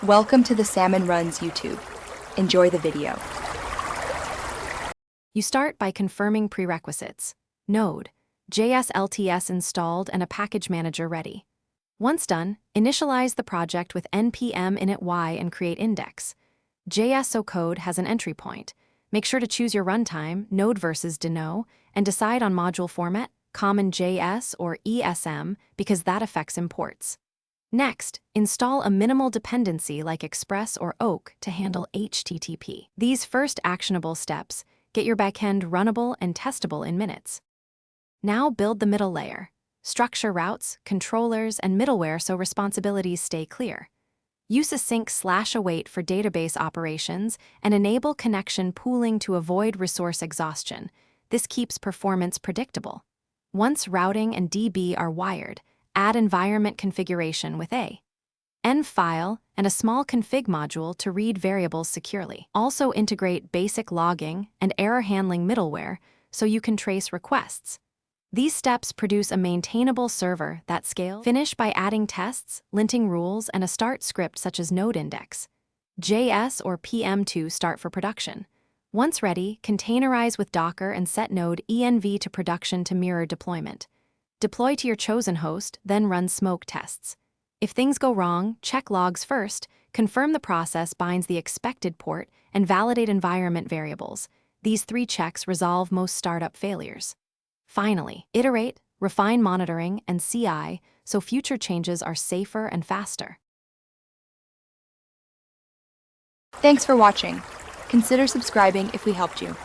Welcome to the Salmon Runs YouTube. Enjoy the video. You start by confirming prerequisites. Node, JS LTS installed and a package manager ready. Once done, initialize the project with npm init-y and create index. JSO code has an entry point. Make sure to choose your runtime, Node versus Deno, and decide on module format, Common JS or ESM, because that affects imports. Next, install a minimal dependency like Express or Oak to handle HTTP. These first actionable steps get your backend runnable and testable in minutes. Now build the middle layer. Structure routes, controllers, and middleware so responsibilities stay clear. Use async/await for database operations and enable connection pooling to avoid resource exhaustion. This keeps performance predictable. Once routing and DB are wired, add environment configuration with a env-file and a small config module to read variables securely. Also integrate basic logging and error handling middleware so you can trace requests. These steps produce a maintainable server that scales. Finish by adding tests, linting rules, and a start script such as node index. JS or PM2 start for production. Once ready, containerize with Docker and set node env to production to mirror deployment. Deploy to your chosen host, then run smoke tests. If things go wrong, check logs first, confirm the process binds the expected port, and validate environment variables. These 3 checks resolve most startup failures. Finally, iterate, refine monitoring, and CI so future changes are safer and faster. Thanks for watching. Consider subscribing if we helped you.